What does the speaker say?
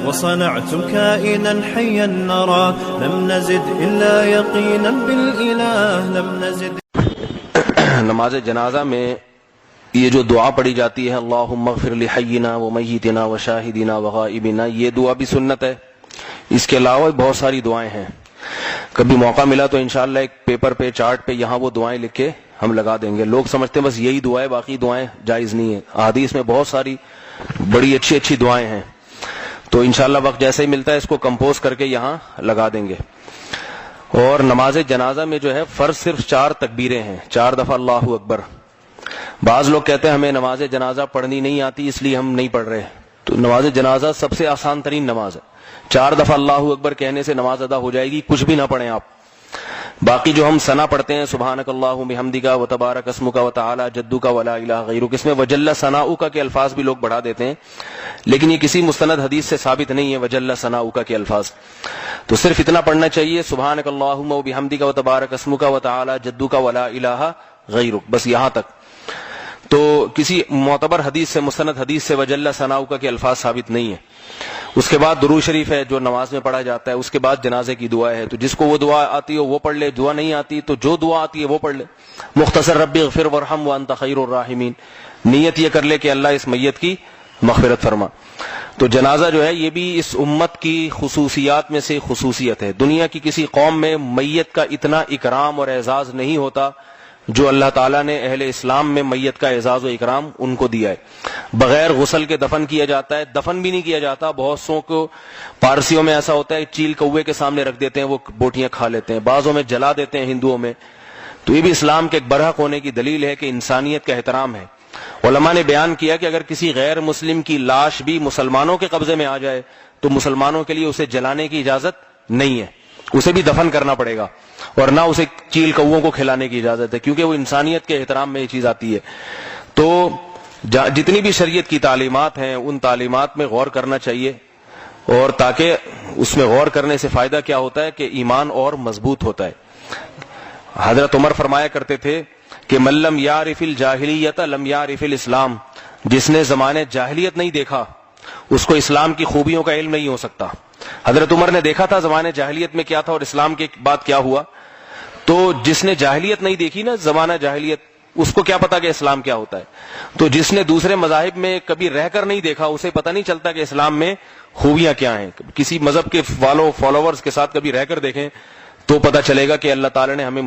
وصنعتم كائنا حيا نرى لم نزد إلا يقينا بالإله لم نزد. نماز جنازہ میں یہ جو دعا پڑھی جاتی ہے اللہم اغفر لحینا ومیتنا وشاہدنا وغائبنا، یہ دعا بھی سنت ہے. اس کے علاوہ بہت ساری دعائیں ہیں. کبھی موقع ملا تو انشاءاللہ ایک پیپر پہ چارٹ پہ یہاں وہ دعائیں لکھ کے ہم لگا دیں گے. لوگ سمجھتے ہیں بس یہی دعائیں، باقی دعائیں جائز نہیں ہیں. احادیث میں بہت ساری بڑی اچھی اچھی دعائیں ہیں. تو انشاءاللہ وقت جیسے ہی ملتا ہے اس کو کمپوز کر کے یہاں لگا دیں گے. اور نماز جنازہ میں جو ہے فرض صرف 4 تکبیریں ہیں، 4 دفعہ اللہ اکبر. بعض لوگ کہتے ہیں ہمیں نماز جنازہ پڑھنی نہیں آتی اس لیے ہم نہیں پڑھ رہے. تو نماز جنازہ سب سے آسان ترین نماز ہے. 4 دفعہ اللہ اکبر کہنے سے نماز ادا ہو جائے گی، کچھ بھی نہ پڑھیں آپ. باقی جو ہم ثنا پڑھتے ہیں سبحانک اللہم بحمدک وتبارک اسمک وتعالی جدک ولا الہ غیرک، اس میں وجل ثناؤک کے الفاظ بھی لوگ بڑھا دیتے ہیں، لیکن یہ کسی مستند حدیث سے ثابت نہیں ہے وجل ثناؤک کے الفاظ. تو صرف اتنا پڑھنا چاہیے سبحانک اللہم وبحمدک وتبارک اسمک وتعالی جدک ولا الہ غیرک، بس یہاں تک. تو کسی معتبر حدیث سے، مستند حدیث سے وجل ثناؤک کے الفاظ ثابت نہیں ہے. اس کے بعد درود شریف ہے جو نماز میں پڑھا جاتا ہے. اس کے بعد جنازے کی دعا ہے، تو جس کو وہ دعا آتی ہے وہ پڑھ لے، دعا نہیں آتی تو جو دعا آتی ہے وہ پڑھ لے. مختصر رب اغفر وارحم وانت خیر الراحمین، نیت یہ کر لے کہ اللہ اس میت کی مغفرت فرما. تو جنازہ جو ہے یہ بھی اس امت کی خصوصیات میں سے خصوصیت ہے. دنیا کی کسی قوم میں میت کا اتنا اکرام اور اعزاز نہیں ہوتا جو اللہ تعالیٰ نے اہل اسلام میں میت کا اعزاز و اکرام ان کو دیا ہے. بغیر غسل کے دفن کیا جاتا ہے، دفن بھی نہیں کیا جاتا. بہت سو کو پارسیوں میں ایسا ہوتا ہے چیل کوے کے سامنے رکھ دیتے ہیں، وہ بوٹیاں کھا لیتے ہیں. بعضوں میں جلا دیتے ہیں ہندوؤں میں. تو یہ بھی اسلام کے ایک برحق ہونے کی دلیل ہے کہ انسانیت کا احترام ہے. علماء نے بیان کیا کہ اگر کسی غیر مسلم کی لاش بھی مسلمانوں کے قبضے میں آ جائے تو مسلمانوں کے لیے اسے جلانے کی اجازت نہیں ہے، اسے بھی دفن کرنا پڑے گا، اور نہ اسے چیل کووں کو کھلانے کی اجازت ہے، کیونکہ وہ انسانیت کے احترام میں یہ چیز آتی ہے. تو جتنی بھی شریعت کی تعلیمات ہیں ان تعلیمات میں غور کرنا چاہیے، اور تاکہ اس میں غور کرنے سے فائدہ کیا ہوتا ہے کہ ایمان اور مضبوط ہوتا ہے. حضرت عمر فرمایا کرتے تھے کہ من لم یعرف الجاہلیت لم یعرف الاسلام، جس نے زمانے جاہلیت نہیں دیکھا اس کو اسلام کی خوبیوں کا علم نہیں ہو سکتا. حضرت عمر نے دیکھا تھا زمانے جاہلیت میں کیا تھا اور اسلام کے بعد کیا ہوا. تو جس نے جاہلیت نہیں دیکھی نا، زمانہ جاہلیت، اس کو کیا پتا کہ اسلام کیا ہوتا ہے. تو جس نے دوسرے مذاہب میں کبھی رہ کر نہیں دیکھا اسے پتہ نہیں چلتا کہ اسلام میں خوبیاں کیا ہیں. کسی مذہب کے فالوورز کے ساتھ کبھی رہ کر دیکھیں تو پتہ چلے گا کہ اللہ تعالی نے ہمیں